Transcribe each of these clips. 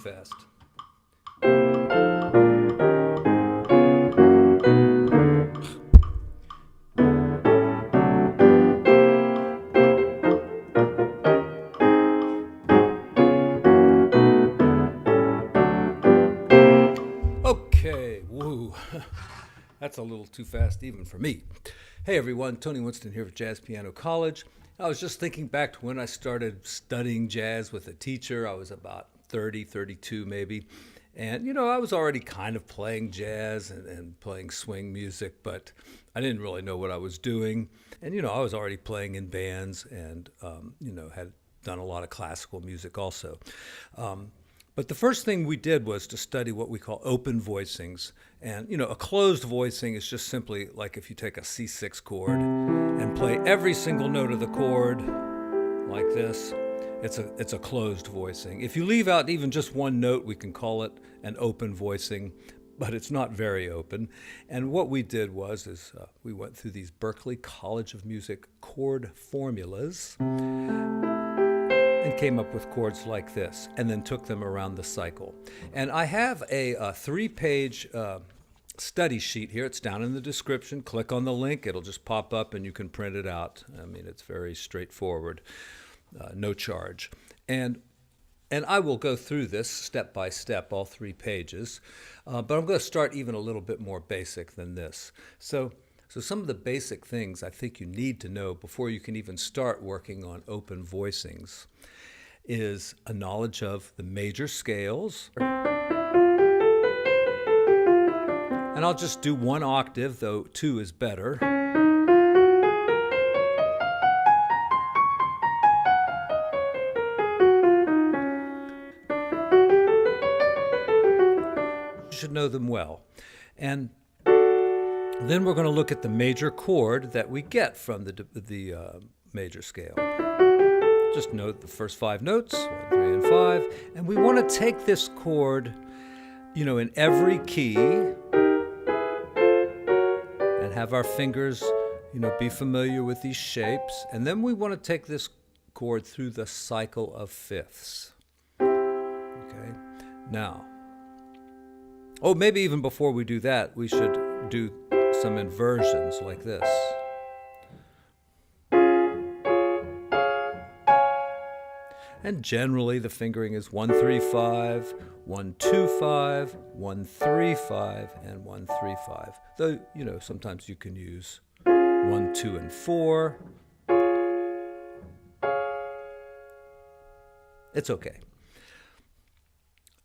fast. Okay, woo. That's a little too fast even for me. Hey everyone, Tony Winston here with Jazz Piano College. I was just thinking back to when I started studying jazz with a teacher. I was about 30, 32 maybe. And, I was already kind of playing jazz and playing swing music, but I didn't really know what I was doing. And, I was already playing in bands and, had done a lot of classical music also. But the first thing we did was to study what we call open voicings. And, a closed voicing is just simply like if you take a C6 chord and play every single note of the chord like this, it's a closed voicing. If you leave out even just one note, we can call it an open voicing, but it's not very open. And what we did was we went through these Berklee College of Music chord formulas and came up with chords like this, and then took them around the cycle. And I have a 3-page study sheet here. It's down in the description. Click on the link. It'll just pop up and you can print it out. I mean, it's very straightforward, no charge. And I will go through this step by step, all 3 pages, but I'm going to start even a little bit more basic than this. So some of the basic things I think you need to know before you can even start working on open voicings is a knowledge of the major scales. And I'll just do 1 octave, though 2 is better. You should know them well. And then we're going to look at the major chord that we get from the major scale. Just note the first 5 notes, 1, 3, and 5. And we want to take this chord, in every key and have our fingers, be familiar with these shapes. And then we want to take this chord through the cycle of fifths. Okay? Now, maybe even before we do that, we should do some inversions like this. And generally the fingering is 1, 3, 5, 1, 2, 5, 1, 3, 5, and 1, 3, 5. Though, sometimes you can use 1, 2, and 4. It's okay.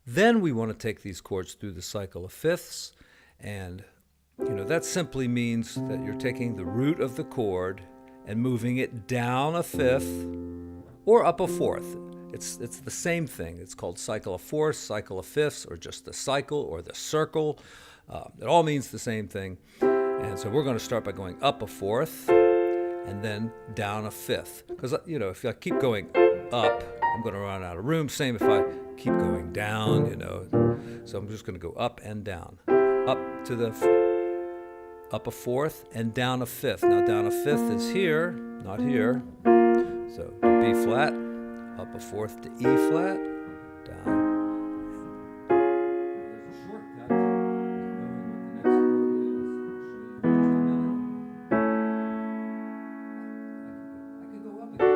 Then we want to take these chords through the cycle of fifths, and that simply means that you're taking the root of the chord and moving it down a fifth or up a fourth. It's the same thing. It's called cycle of fourths, cycle of fifths, or just the cycle or the circle. It all means the same thing. And so we're going to start by going up a fourth and then down a fifth. Because, if I keep going up, I'm going to run out of room. Same if I keep going down, So I'm just going to go up and down. Up to up a fourth and down a fifth. Now down a fifth is here, not here. So B flat, up a fourth to E flat, down. There's a shortcut to knowing what the next chord is. I could go up again.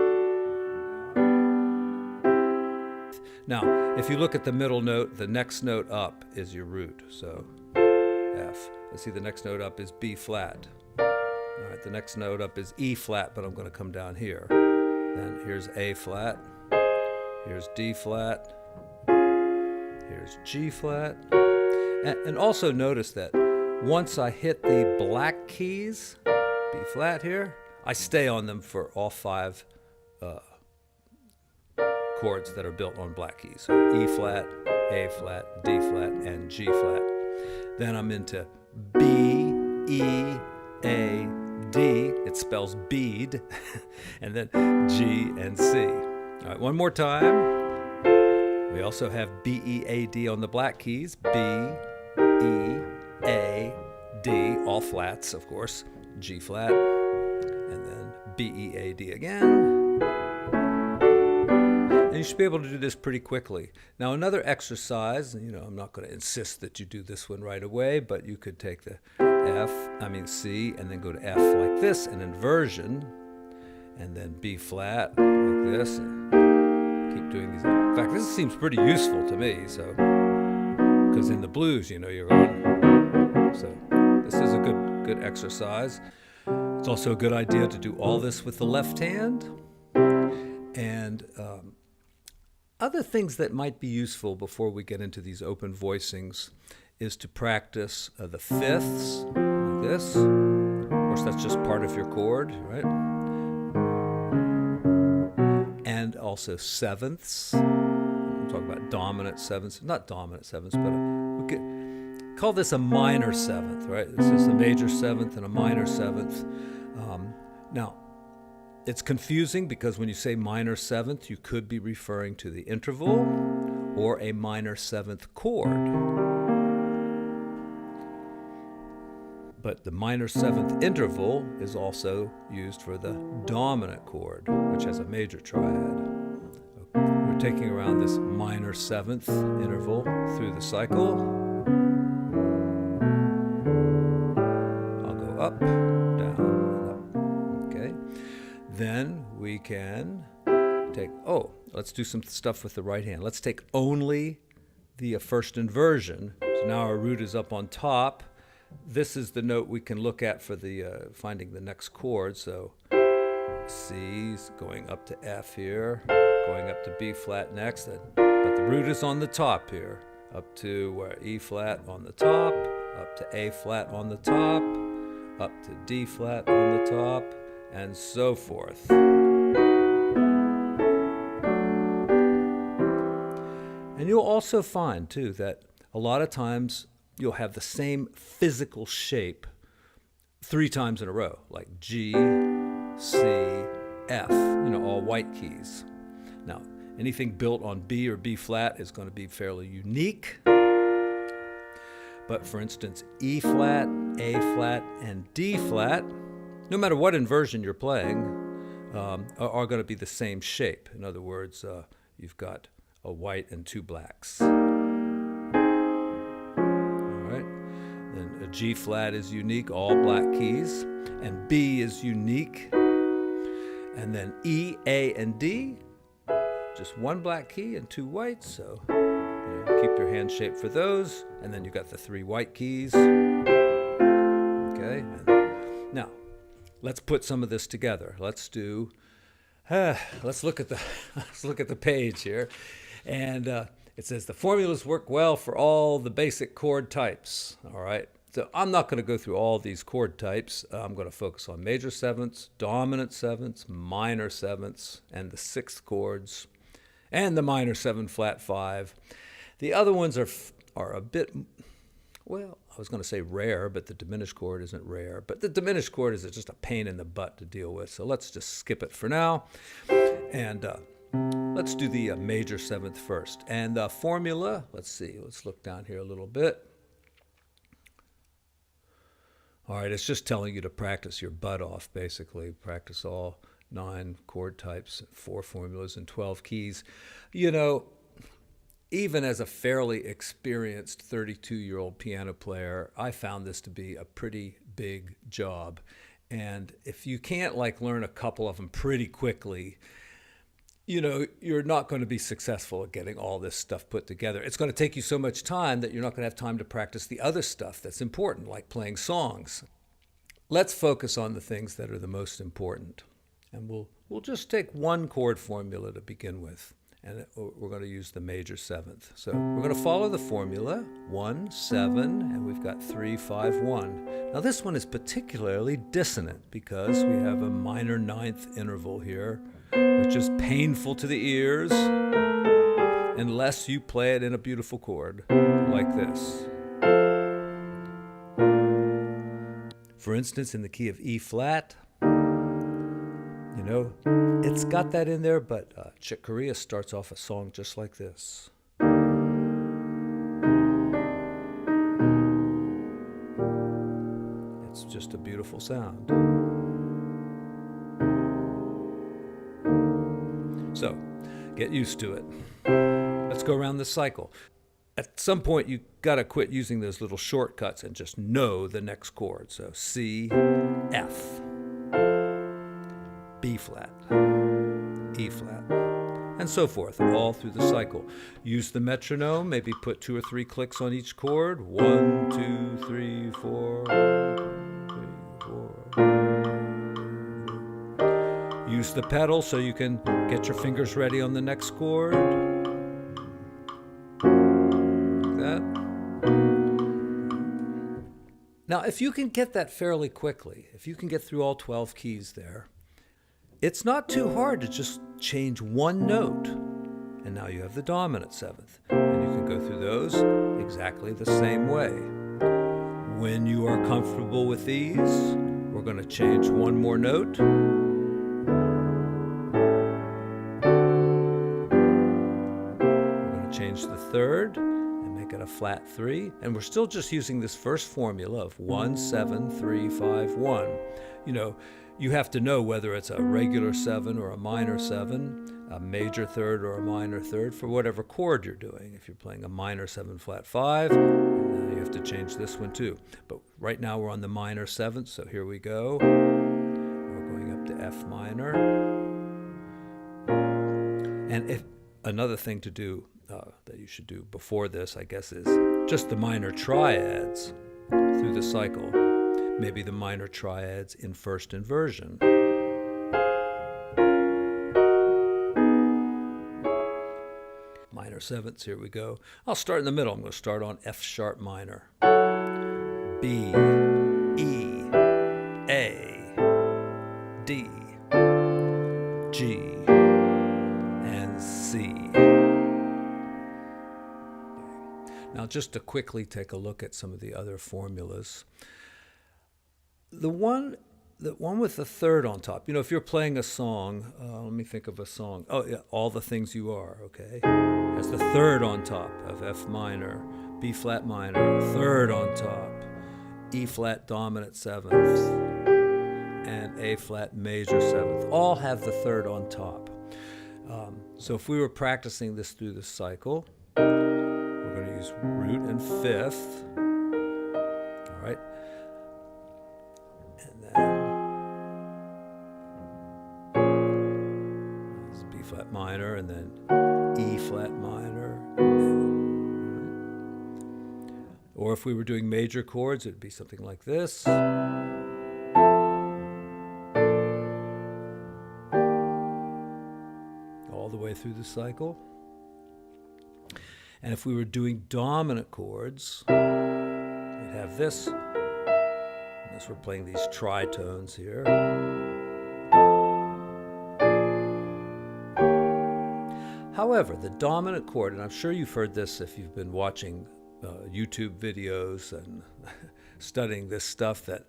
Now, if you look at the middle note, the next note up is your root. So F. Let's see, the next note up is B flat. All right, the next note up is E flat, but I'm going to come down here. Then here's A flat, here's D flat, here's G flat. And also notice that once I hit the black keys, B flat here, I stay on them for all 5 chords that are built on black keys. So E flat, A flat, D flat, and G flat. Then I'm into B, E, A, D, it spells bead, and then G and C. All right, one more time. We also have B, E, A, D on the black keys. B, E, A, D, all flats, of course. G flat, and then B, E, A, D again. And you should be able to do this pretty quickly. Now, another exercise, I'm not going to insist that you do this one right away, but you could take the C, and then go to F like this, an inversion, and then B flat like this. Keep doing these. In fact, this seems pretty useful to me, so, because in the blues, you're going. So this is a good exercise. It's also a good idea to do all this with the left hand. And other things that might be useful before we get into these open voicings is to practice the fifths, like this. Of course, that's just part of your chord, right? And also sevenths. I'm talking about dominant sevenths. Not dominant sevenths, but we could call this a minor seventh, right? This is a major seventh and a minor seventh. Now, it's confusing because when you say minor seventh, you could be referring to the interval or a minor seventh chord. But the minor seventh interval is also used for the dominant chord, which has a major triad. We're taking around this minor seventh interval through the cycle. I'll go up, down, up. Okay. Then we can take, let's do some stuff with the right hand. Let's take only the first inversion. So now our root is up on top. This is the note we can look at for the finding the next chord. So C's going up to F here, going up to B flat next. But the root is on the top here, up to E flat on the top, up to A flat on the top, up to D flat on the top, and so forth. And you'll also find, too, that a lot of times you'll have the same physical shape 3 times in a row, like G, C, F, all white keys. Now, anything built on B or B flat is going to be fairly unique. But for instance, E flat, A flat, and D flat, no matter what inversion you're playing, are going to be the same shape. In other words, you've got a white and 2 blacks. All right. Then a G flat is unique, all black keys, and B is unique. And then E, A, and D, just 1 black key and 2 whites. So keep your hand shape for those. And then you've got the 3 white keys. Okay. Now, let's put some of this together. Let's look at the page here. And it says the formulas work well for all the basic chord types. All right. So I'm not going to go through all these chord types. I'm going to focus on major sevenths, dominant sevenths, minor sevenths, and the 6th chords, and the minor 7 flat 5. The other ones are a bit, well, I was going to say rare, but the diminished chord isn't rare. But the diminished chord is just a pain in the butt to deal with. So let's just skip it for now. And let's do the major 7th first. And the formula, let's look down here a little bit. All right, it's just telling you to practice your butt off, basically. Practice all 9 chord types, 4 formulas, and 12 keys. Even as a fairly experienced 32-year-old piano player, I found this to be a pretty big job. And if you can't learn a couple of them pretty quickly, you're not going to be successful at getting all this stuff put together. It's going to take you so much time that you're not going to have time to practice the other stuff that's important, like playing songs. Let's focus on the things that are the most important. And we'll just take 1 chord formula to begin with. And we're going to use the major 7th. So we're going to follow the formula, 1, 7, and we've got 3, 5, 1. Now this one is particularly dissonant because we have a minor 9th interval here, which is painful to the ears unless you play it in a beautiful chord like this. For instance, in the key of E flat, it's got that in there, but Chick Corea starts off a song just like this. It's just a beautiful sound. So, Get used to it. Let's go around the cycle. At some point, you got to quit using those little shortcuts and just know the next chord. So C, F, B flat, E flat, and so forth, all through the cycle. Use the metronome, maybe put 2 or 3 clicks on each chord. 1, 2, 3, 4, 3, 4. Use the pedal so you can get your fingers ready on the next chord. Like that. Now, if you can get that fairly quickly, if you can get through all 12 keys there, it's not too hard to just change one note. And now you have the dominant seventh. And you can go through those exactly the same way. When you are comfortable with these, we're going to change one more note. We're going to change the third and make it a flat 3. And we're still just using this first formula of 1, 7, 3, 5, 1. You know, you have to know whether it's a regular 7 or a minor 7, a major third or a minor third for whatever chord you're doing. If you're playing a minor 7 flat 5, you have to change this one too. But right now we're on the minor 7th, so here we go. We're going up to F minor. And if another thing to do that you should do before this, I guess, is just the minor triads through the cycle. Maybe the minor triads in first inversion. Minor sevenths, here we go. I'll start in the middle. I'm going to start on F sharp minor. B, E, A, D, G, and C. Now, just to quickly take a look at some of the other formulas. The one with the third on top, you know, if you're playing a song, let me think of a song. Oh, yeah, All the Things You Are, okay? Has the third on top of F minor, B flat minor, third on top, E flat dominant 7th, and A flat major 7th. All have the third on top. So if we were practicing this through the cycle, we're going to use root and 5th, all right? And then it's B flat minor, and then E flat minor. Or if we were doing major chords, it'd be something like this. All the way through the cycle. And if we were doing dominant chords, we'd have this. As we're playing these tritones here. However, the dominant chord, and I'm sure you've heard this if you've been watching YouTube videos and studying this stuff, that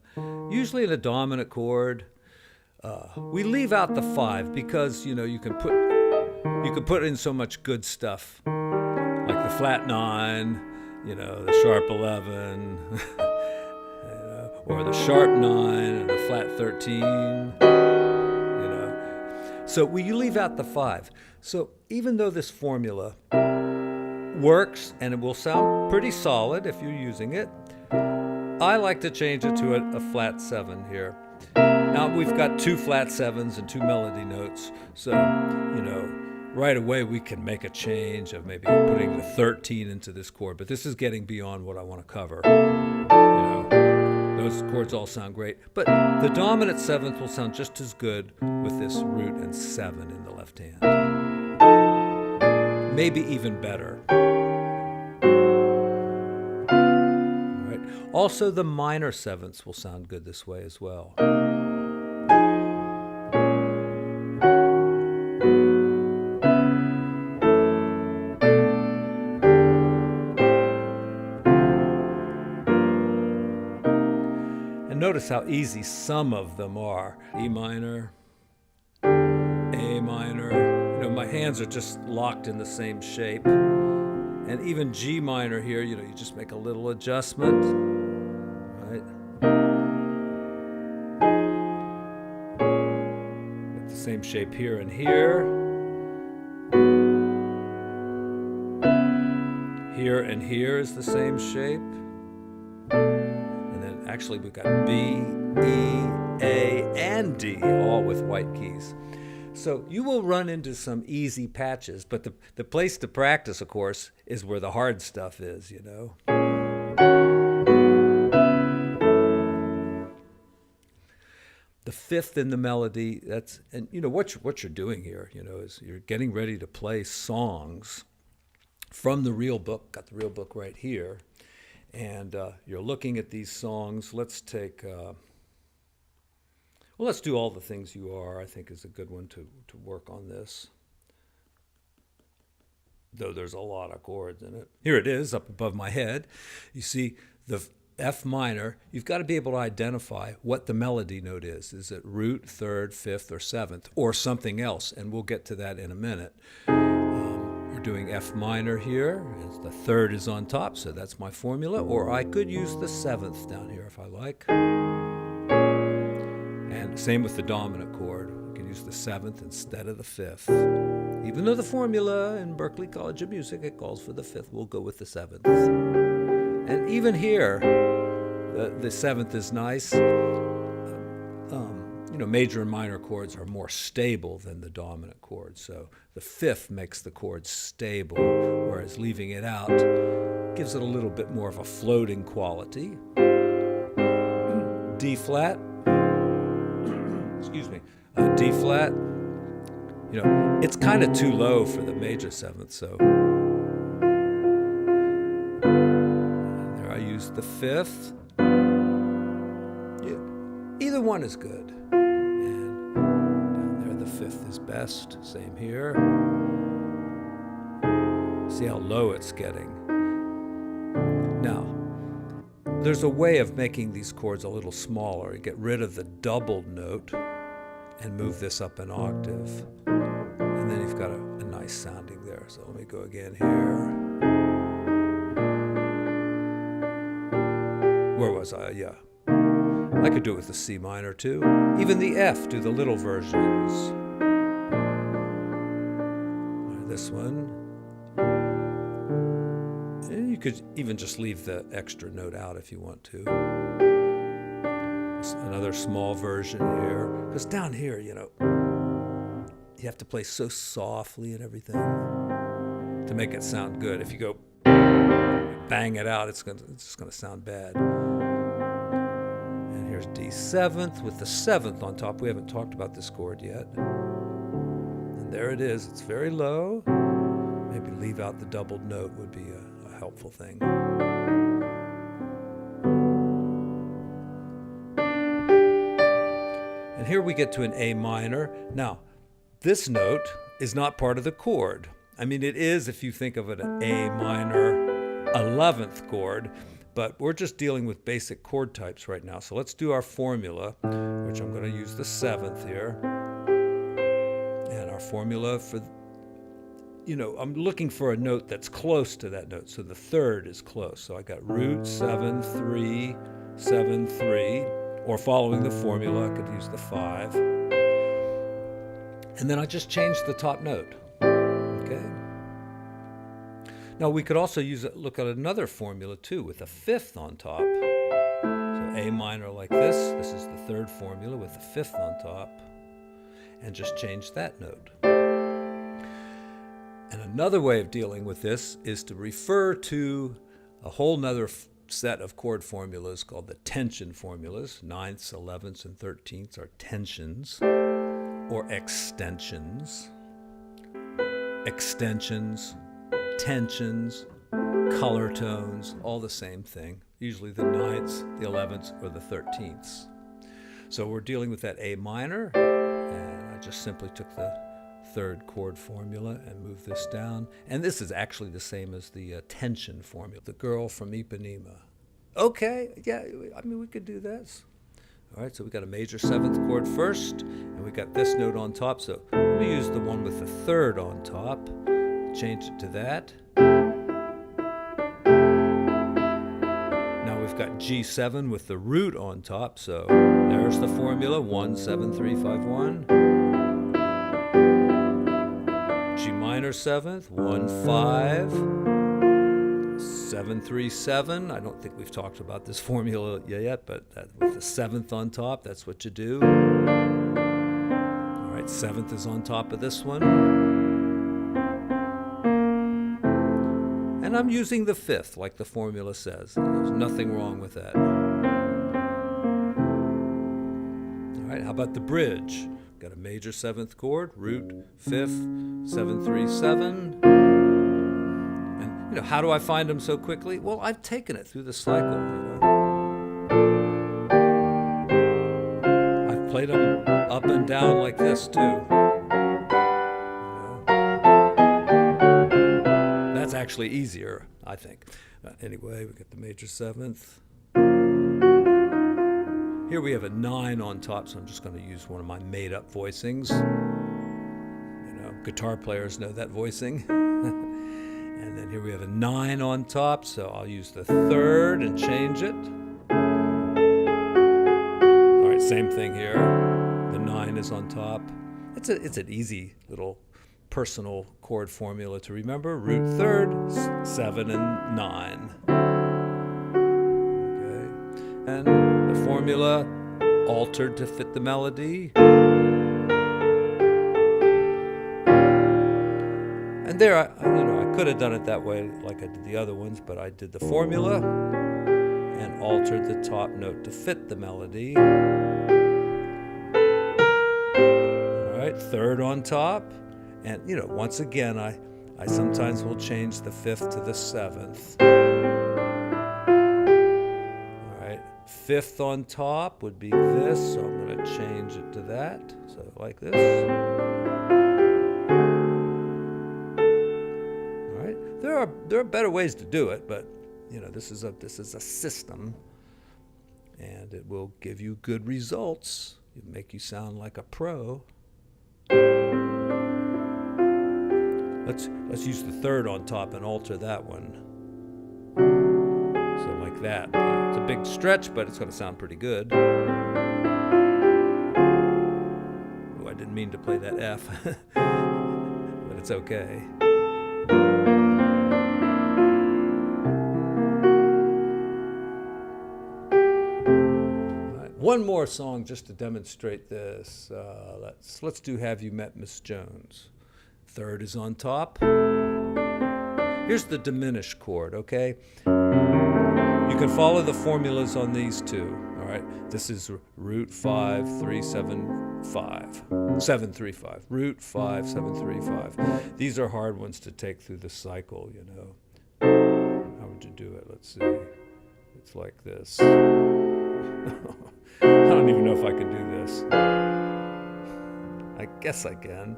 usually in a dominant chord, we leave out the 5 because, you know, you can put in so much good stuff, like the flat 9, you know, the sharp 11. Or the sharp 9 and the flat 13, you know. So you leave out the 5. So even though this formula works and it will sound pretty solid if you're using it, I like to change it to a flat 7 here. Now we've got 2 flat 7s and 2 melody notes, so, you know, right away we can make a change of maybe putting the 13 into this chord, but this is getting beyond what I want to cover, you know. Those chords all sound great, but the dominant 7th will sound just as good with this root and 7 in the left hand. Maybe even better. All right. Also, the minor 7ths will sound good this way as well. Notice how easy some of them are. E minor, A minor. You know, my hands are just locked in the same shape. And even G minor here, you know, you just make a little adjustment, right? Get the same shape here and here. here and here is the same shape. And then actually we've got B, E, A, and D, all with white keys. So you will run into some easy patches, but the place to practice, of course, is where the hard stuff is, you know. The fifth in the melody, and you know what you're doing here, you know, is you're getting ready to play songs from the real book. Got the real book right here, and you're looking at these songs. Let's take, well, let's do All the Things You Are. I think is a good one to work on this, though there's a lot of chords in it. Here it is up above my head. You see the F minor. You've got to be able to identify what the melody note is. Is it root, third, fifth, or seventh, or something else? And we'll get to that in a minute. We're doing F minor here. The third is on top, so that's my formula. Or I could use the seventh down here if I like. And same with the dominant chord. We can use the seventh instead of the fifth. Even though the formula in Berklee College of Music, it calls for the fifth, we'll go with the seventh. And even here, the seventh is nice. You know, major and minor chords are more stable than the dominant chord. So the fifth makes the chord stable, whereas leaving it out gives it a little bit more of a floating quality. D flat, excuse me, D flat, you know, it's kind of too low for the major seventh, so there I use the fifth. Yeah, either one is good. And down there the fifth is best, same here. See how low it's getting. Now, there's a way of making these chords a little smaller. You get rid of the doubled note and move this up an octave. And then you've got a nice sounding there. So let me go again here. Where was I? Yeah. I could do it with the C minor too. Even the F, do the little versions. This one. And you could even just leave the extra note out if you want to. Another small version here. Because down here, you know, you have to play so softly and everything to make it sound good. If you go bang it out, it's just gonna sound bad. And here's D seventh with the seventh on top. We haven't talked about this chord yet. And there it is. It's very low. Maybe leave out the doubled note would be a helpful thing. And here we get to an A minor. Now, this note is not part of the chord. I mean, it is if you think of it an A minor 11th chord, but we're just dealing with basic chord types right now. So let's do our formula, which I'm going to use the seventh here. And our formula for, you know, I'm looking for a note that's close to that note. So the third is close. So I got root 7, 3, 7, 3. Or following the formula, I could use the 5. And then I just changed the top note. Okay. Now we could also look at another formula too with a fifth on top. So A minor like this. This is the third formula with the fifth on top. And just change that note. And another way of dealing with this is to refer to a whole nother set of chord formulas called the tension formulas. 9ths, 11ths, and 13ths are tensions or extensions. Extensions, tensions, color tones, all the same thing. Usually the 9ths, the 11ths, or the 13ths. So we're dealing with that A minor, and I just simply took the third chord formula and move this down. And this is actually the same as the tension formula, the girl from Ipanema. Okay, yeah, I mean, we could do this. All right, so we got a major 7th chord first, and we got this note on top. So let me use the one with the third on top, change it to that. Now we've got G7 with the root on top. So there's the formula, 1, 7, 3, 5, 1. G minor 7th, 1, 5, 7-3-7. I don't think we've talked about this formula yet, but with the seventh on top, that's what you do. All right, seventh is on top of this one. And I'm using the fifth, like the formula says. There's nothing wrong with that. All right, how about the bridge? Got a major seventh chord, root, fifth, 7-3-7. And how do I find them so quickly? Well, I've taken it through the cycle. I've played them up and down like this too. That's actually easier, I think. Anyway, we get the major seventh. Here we have a 9 on top, so I'm just going to use one of my made-up voicings. Guitar players know that voicing. And then here we have a 9 on top, so I'll use the third and change it. All right, same thing here. The 9 is on top. It's an easy little personal chord formula to remember. Root third, 7 and 9. Okay, and the formula altered to fit the melody. And there, I could have done it that way like I did the other ones, but I did the formula and altered the top note to fit the melody. All right, third on top. And, once again, I sometimes will change the fifth to the seventh. All right, fifth on top would be this, so I'm going to change it to that. So like this. All right, there are better ways to do it, but this is a system, and it will give you good results. It'll make you sound like a pro. Let's use the third on top and alter that one. So like that. It's a big stretch, but it's going to sound pretty good. Oh, I didn't mean to play that F, but it's okay. All right, one more song just to demonstrate this. Let's do Have You Met Miss Jones? Third is on top. Here's the diminished chord, okay? You can follow the formulas on these two, all right? This is root 5, 3, 7, 5. 7, 3, 5. Root 5, 7, 3, 5. These are hard ones to take through the cycle, How would you do it? Let's see. It's like this. I don't even know if I can do this. I guess I can.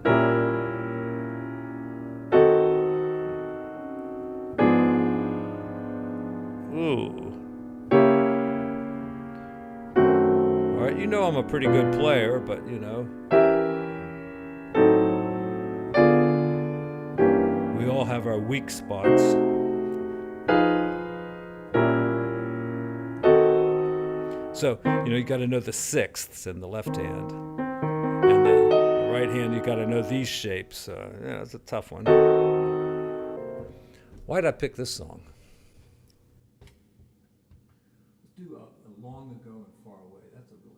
Ooh. All right, I'm a pretty good player, but we all have our weak spots. So, you got to know the sixths in the left hand. And then the right hand, you got to know these shapes. It's a tough one. Why'd I pick this song? Do a long ago and far away. That's a really